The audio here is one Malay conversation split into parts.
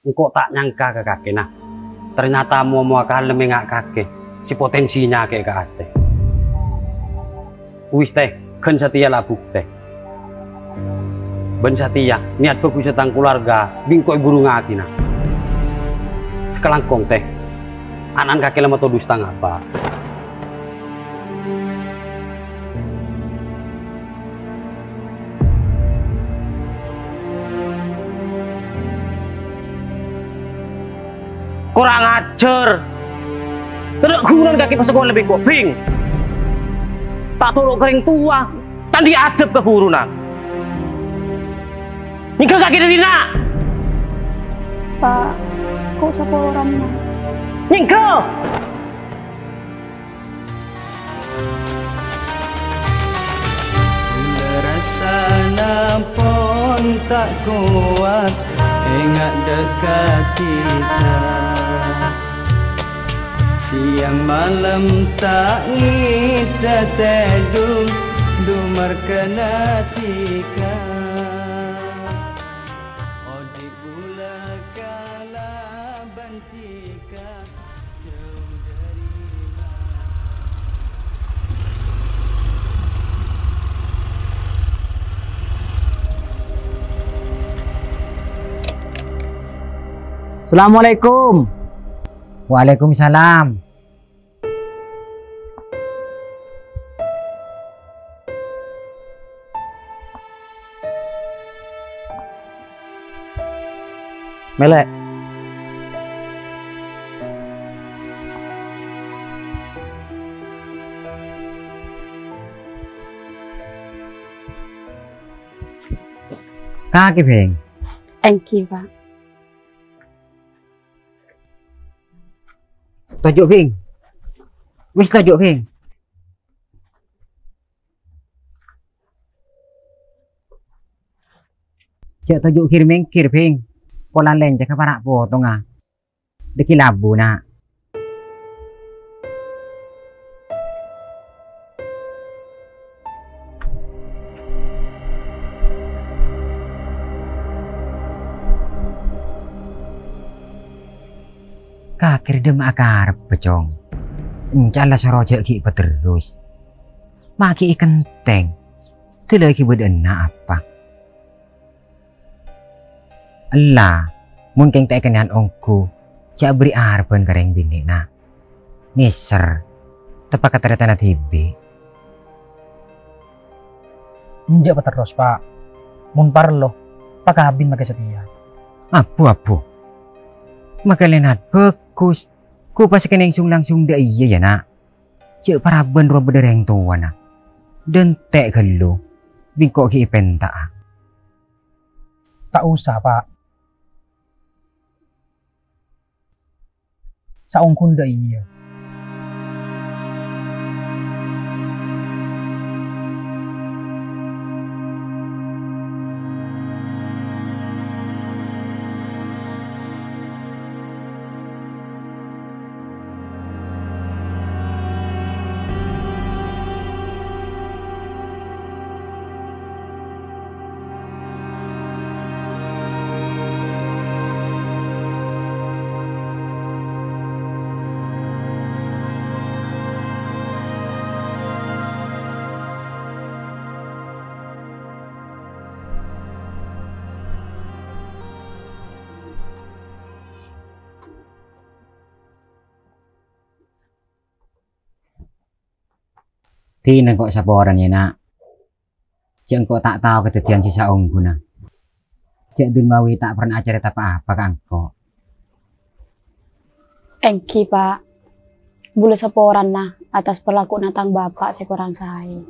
engkau tak nyangka ke kakek nah. Ternyata mau akan lemengak kakek si potensinya kayak kate. Wis teh, kan setia lah bukti. Ben setia, niat bagus tentang keluarga, bingkoi burung ngaki nah. Sekelangkong teh, anan kakek lama todus tang apa? Kurang ajar. Tidak guguran kaki pas sekolah lebih koping. Tak tolong kering tua, tadi adab ke gurunan. Nyingkel kaki dari nak. Pak, kok siapa orangnya? Nyingkel. Rasa nampun tak kuat, ingat dekat kita. Siang malam tak ngida teduh, dumar kena tika. Odik bula kala bantika, jauh dari Assalamualaikum. Waalaikumsalam. Melek. Kaki Beng. Thank you, Pak. Tajuk Beng. Wis tajuk Beng. Cek tajuk kir Beng. Pola lain cek para potong ah. Deki labu nak. Kakir dem akar pecong. Encala sarojak ki terus. Maki kenteng. Tidak ki bedena apa. Allah, mungkin tak kenal ongku. Cak beri arban kareng bini na. Niser. Tepat kata tanah tibi. Menjak terus Pak. Mun parlo, Pak kabin makai setia. Apu. Maka lenat bagus. Ku pasti kena langsung dah iya ya nak. Cek paraban roh bedereng tua nak. Dan tek gelo. Bingkok ki penta. Tak usah Pak. Saungkun dah iya. Tina kok saporan ya nak. Cek kok tak tahu kejadian sisa ongku nak. Cek Dunmawi tak pernah cerita apa-apa kan kok. Engki Pak. Bulu seporan nah atas perlaku natang bapak sekurang saya.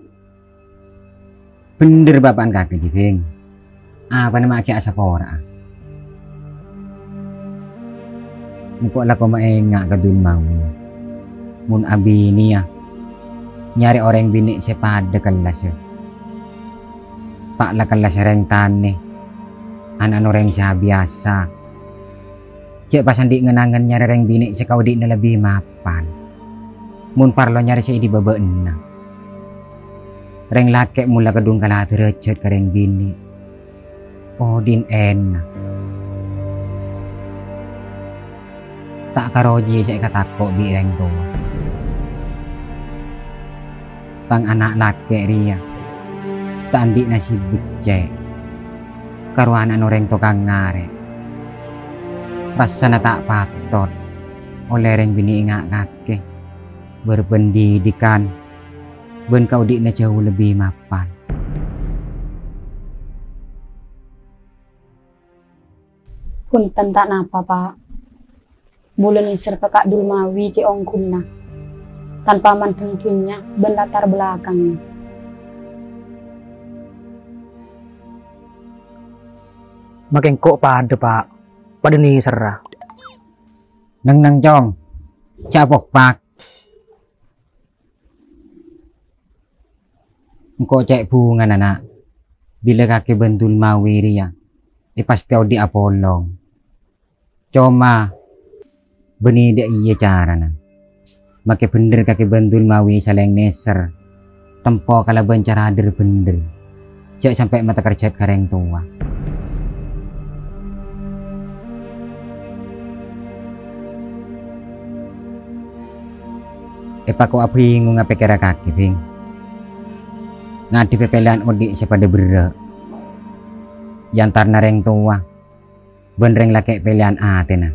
Bener bapak kaki jibing. Apa nama aki asapora? Engkau lah kau maenga ke Dunmawi. Mun abi ini ya. Nyari orang bini sepada kelas ya. Pak lah kelas rentane. Anak orang sah biasa. Cek pasan di ngenangan nyari orang bini sekau di lebih mapan. Mun parlo nyari si di babena. Reng laki mula kedung kalah derajat ke reng bini. Oh din enak. Tak karoji saya katakok bi reng tua. Tang anak laki ria. Tak andi nasib becek. Karuan orang to kang ngare. Rasa na tak patot. Oleh reng bini ingak kake. Berpendidikan. Ben kau di na jauh lebih mapan. Punten tak napa, Pak. Bulan isir Kak Dulmawi ci ongkunna. Tanpa mantentunya ben latar belakangnya. Makin kok pada Pak. Pada nih serah. Nang cong. Capok pak. Engkau cek bunga anak. Bila kaki bentul mawiri ya. Pasti kau di apolong. Cuma beni dia iya cara na. Make bener kaki bentul mawi saleng neser. Tempo kala bencara hadir bener. Cek sampai mata kerjat kareng tua. Pak kau api ngunga pekera kaki ping. Ngadi pepelan odik siapa de bere. Yantar nareng tua. Benreng laki pelian atena.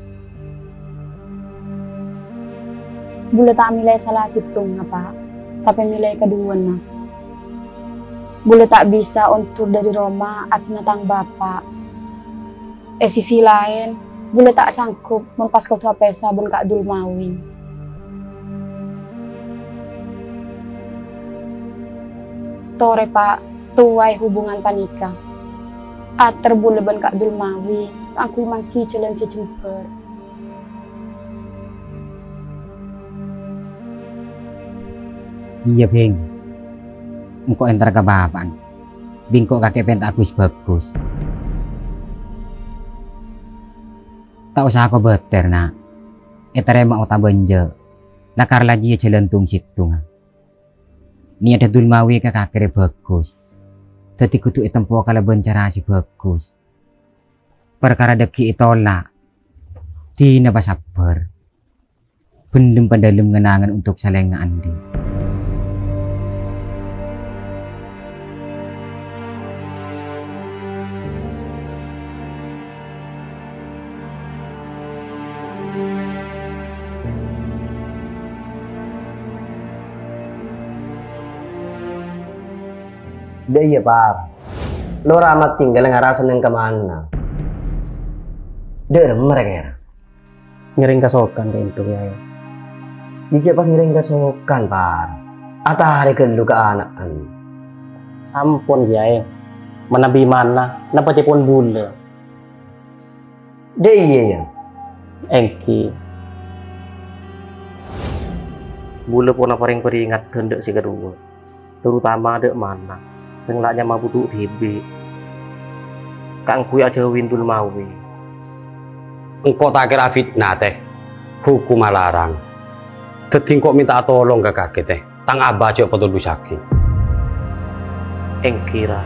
Bule tak milih salah situng apa, tapi milih kedua na. Bule tak bisa untuk dari Roma atau natang bapak. Sisi lain, bule tak sanggup mempas kau tua pesa ben Kak Dulmawi. Tore Pak, tuai hubungan panika. Ater bule ben Kak Dulmawi, aku mangki jalan si jemper. Iya Bing. Engkau entar ke bapan. Bingkok kakek pentak bagus. Tak usah aku beter nak. Etare mau tak benje. Lakar lagi jalan tung situng. Ni ada Dulmawi ke kakek bagus. Tadi kutu tempo kala bencara si bagus. Perkara deki itolak. Dina sabar. Bendem pandalem ngenangan untuk saling andi. Dia iya Pak. Lo ramat tinggal ngarasan yang kemana? Dia mereka ya. Ngiring kasokan ke itu ya. Dijak pas ngiring kasokan Pak. Atau hari kedua ke anak-an. Ampun ya. Menabi mana? Napa cepon bule? Dia iya ya. Engki. Bule pun apa yang peringat hendak si kedua. Terutama dek mana. Yang mah butuh tibi. Kang kui aja windul mawi. Engkau tak kira fitnah teh. Hukum larang. Teting kok minta tolong ke kakek teh. Tang abah cok patut sakit. Engkira.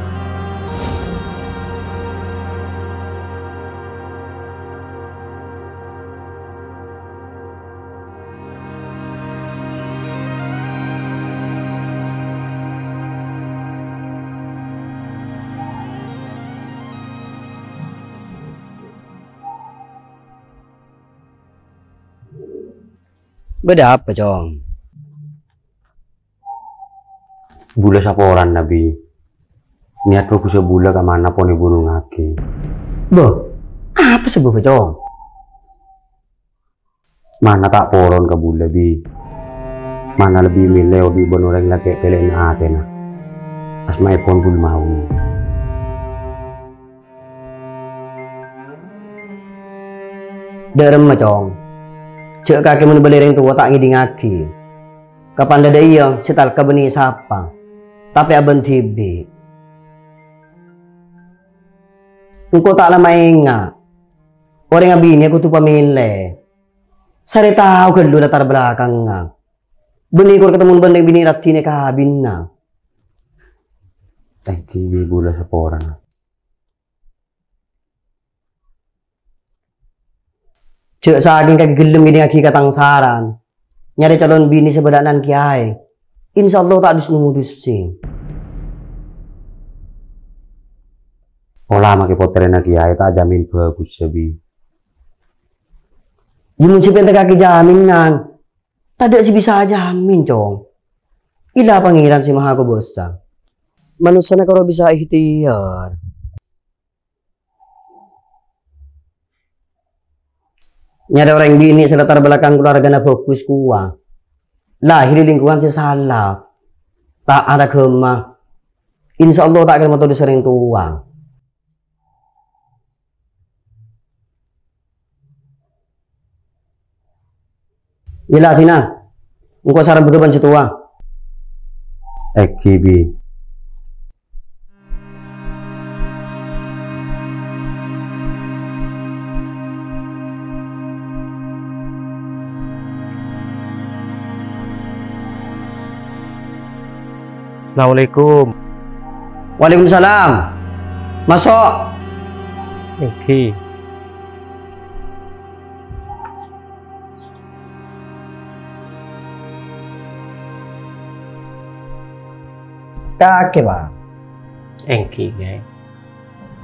Beda apa Cong? Bula saporan Nabi. Niat bagus bula ke mana pun ibu ngaki. Boh, apa sebab Cong? Mana tak poron ke bula bi. Mana lebih milih di bonoreng lagi pelen atena. Asma pun bul mau. Derem Cong. Cek kaki mun belereng tua tak ngidi ngaki. Kapan dada iya setal kabeni sapa. Tapi aben tibi. Engkau tak lama ingat. Orang abini aku tuh pamile. Sari tahu kan lu latar belakang nga. Beni kor ketemu benda bini ratine kabin na. Kibi bula saporan. Cek saking kagelem ini aki katang saran. Nyari calon bini sebadanan kiai. Insya Allah tak dus sing. Olah make potren kiai tak jamin bagus sebi. Jimun si pentek kaki jaminan. Tidak si bisa jamin cong. Ila pangeran si maha kubosa. Manusia kalau bisa ikhtiar. Nyari orang bini selatar belakang keluarga na fokus kuah. Lahir di lingkungan si salah. Tak ada kemah. Insya Allah tak akan metode sering tua. Gila Tina, engkau saran berdeban si tua. Bi. Assalamualaikum. Waalaikumsalam. Masuk. Engki. Kakek Pak. Engki ya.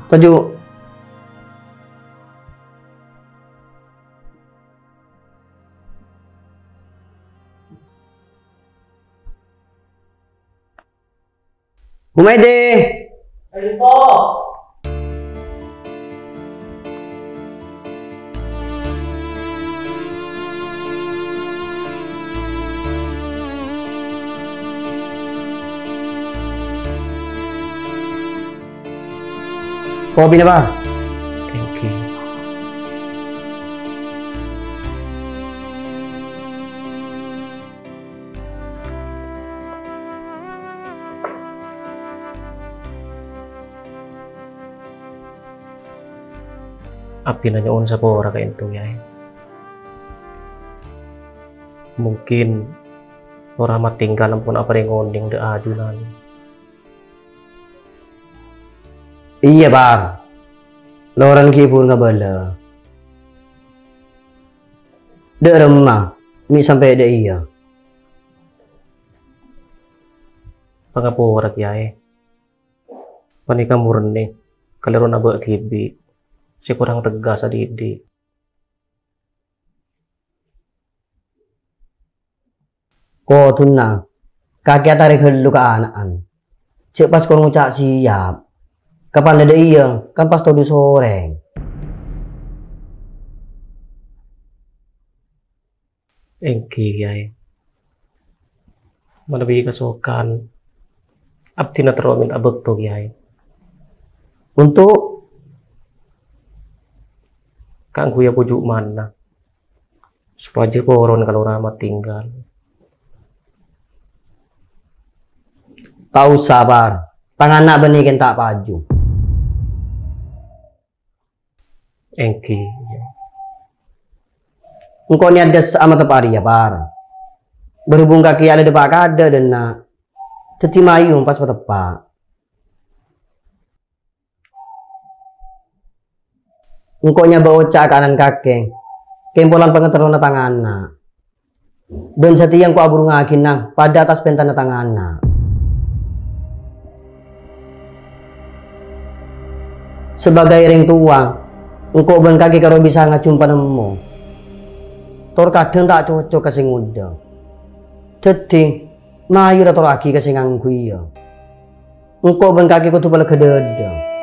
Tujuh. Humaydi. Kopi na ba? Engki. Api nanya unsa po ora ka itu ya. Mungkin ora matinggal pun apa yang ngonding de ajunan. Iya Bang. Loran kipur nga bala. De remah. Mi sampai de iya. Pangapurat yae. Panika murni. Kalero na ba tibi. Si kurang tegas sa didi. Ko tunna. Kaki tarik helu ka anaan. Cek pas ko ngucak siap. Kapan ada iya, kan pas tadi sore. Engki yae. Manabi kasokan. Abdi na tero minta bekto yae. Untuk Kang kuya pujuk mana. Supaya koron kalau Rama tinggal. tahu sabar. Tangan nak benikin tak paju. Engki. Engkau ni ada sama tepari ya par. Berhubung kaki ada depak kada dan nak. Teti mayu pas tepak. Engkau nya bawa cak kanan kaki. Kempolan pengeteron na tangan na. Dan setiang ku aburu ngakin nang pada atas pentan na tangan na. Sebagai ring tua, engkau ban kaki karo bisa ngacumpa nemu. Tor kadang tak cocok kasing muda. Jadi, mayu tor lagi kasing angku iya. Engkau ban kaki kutu pala kededa.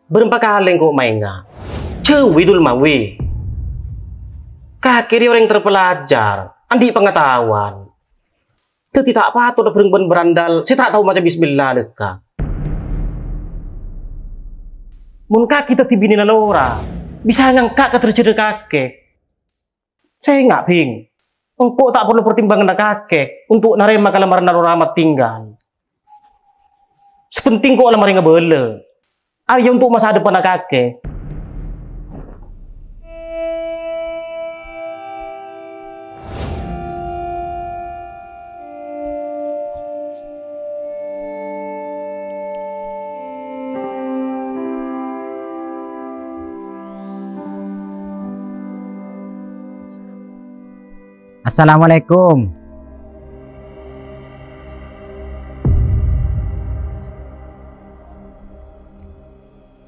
Berempat kali kok mainnya. Cewi dul mawi. Kakek dia orang terpelajar, andi pengetahuan. Itu tidak patut bereng berandal. Saya tak tahu macam bismillah deka. Mun kaki teti bini lalora, bisa ngangkat ke terjadi kakek. Saya nggak ping. Engkau tak perlu pertimbangan kakek untuk narema kalamaran lalora amat tinggal. Sepenting kok lemari ngebele. Arya untuk masa depan kakek. Assalamualaikum.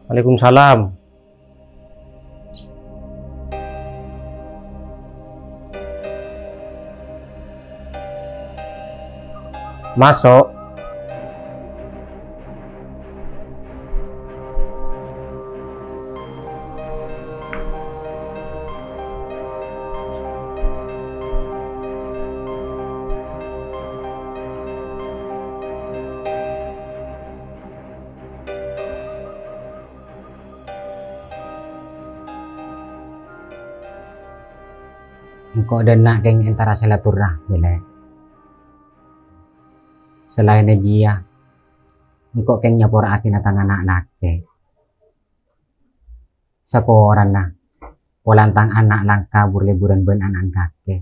Waalaikumsalam. Masuk. Engkau ada nak geng antara silaturahmi le. Selain dia, engkau keng nyapor akin natang anak ke. Saporan na, walantang anak lang kabur liburan ben anak kake.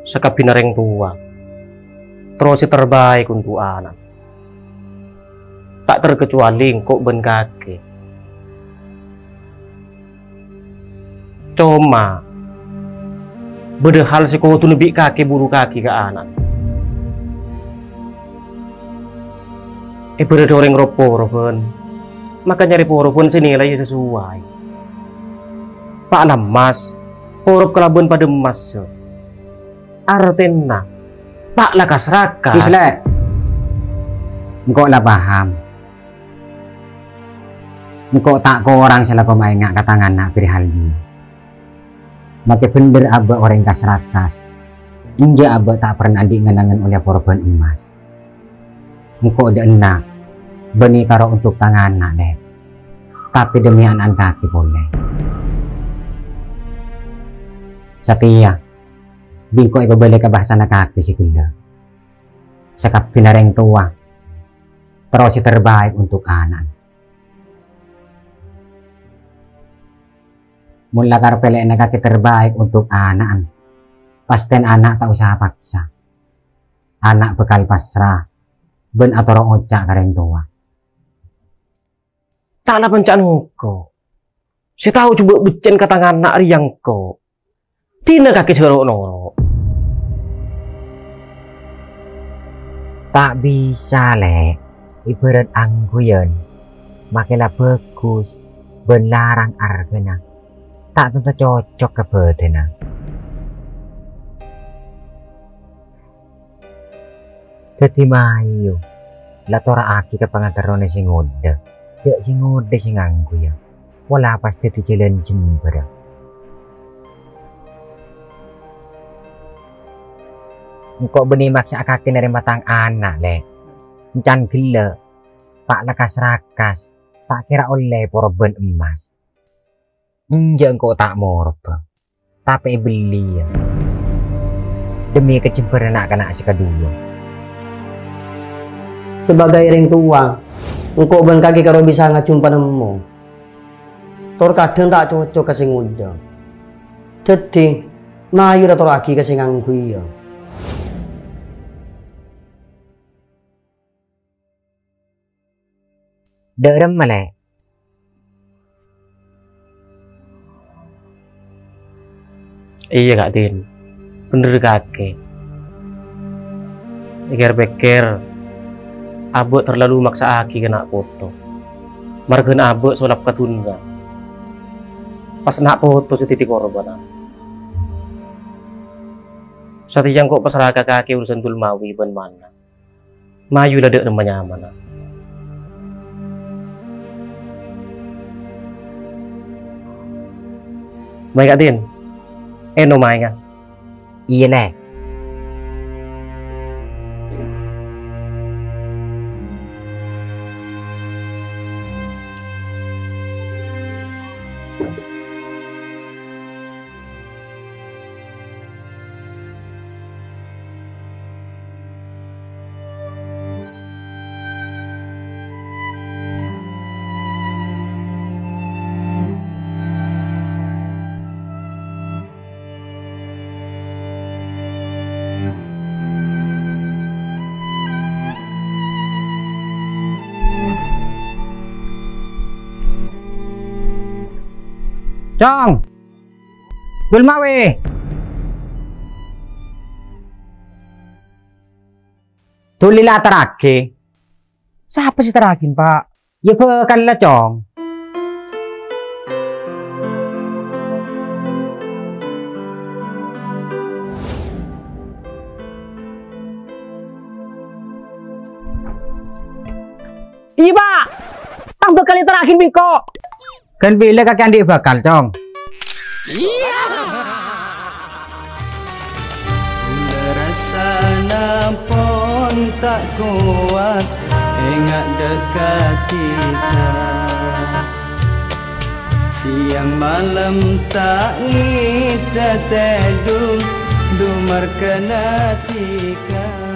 Sekapinareng tua. Terus terbaik untuk anak. Tak terkecuali kok ben kaki. Cuma beda hal si kau tu lebih kaki buru kaki ke anak. Beda orang ropor pun, maka nyari pun senilai sesuai. Pak Lamas, porop kelabuan pada emas. Artena, Pak Lakas Raka. Bisle, engkau lah paham. Engkau tak kau orang selaku main ngak katangan nak pilih hal ini. Maka bener abah orang kas rakas. Inja abah tak pernah diingat-ingat oleh korban emas. Engkau ada enak. Beni karo untuk tangan nak deh. Tapi demi anak kaki boleh. Setia. Bingko ibu balik ke bahasa anak kaki si gila. Sekap pinareng tua. Terus terbaik untuk anak. Mula karpele na kaki terbaik untuk anak. Pasten anak tak usah paksa. Anak bekal pasrah. Ben atau orang ocak kareng tua. Taklah pencaan ko. Saya tahu coba becen kata anak riang ko. Tina kaki serok noro. Tak bisa le. Ibarat angguyan. Makilah bagus. Ben larang argena. Tak tentu cocok ke bedena. Jadi mayu. Latora aki ke pengantarone sing ngode. Cek sing ngode sing nganggu ya. Wala pasti di jalan jember. Engkau benih maksa kaki dari matang anak le. Encan gila. Pak lekas rakas. Tak kira oleh porben emas. Enjak engkau tak morba. Tapi beli ya. Demi kecemburuan anak-anak si kedua. Sebagai orang tua, engkau ben kaki karo bisa ngajumpa nemu. Tor kadang tak cocok kasing muda. Jadi, mayu tor lagi kasing nganggu ya. Derem malek. Iya Kak Din, bener kakek. Pikir-pikir, abuk terlalu maksa aki kena foto. Margen abuk solap ketunda. Pas nak foto setitik korban. Satiyang kok pasrah kaki urusan dulmawi ban mana. Mayu ladek namanya mana. Baik Adin. Eno maingan. Iya le. Cong, Dulmawi. Tulila terake. Siapa sih terakin, Pak? Ya bekal lah, Cong. Iya, Pak. Tang bekal terakin bingko. Kan bila kakek adik bakal, Cong. Rasa nampun tak kuat, ingat dekat kita. Siang malam tak ngita teduh, dumar kena tika.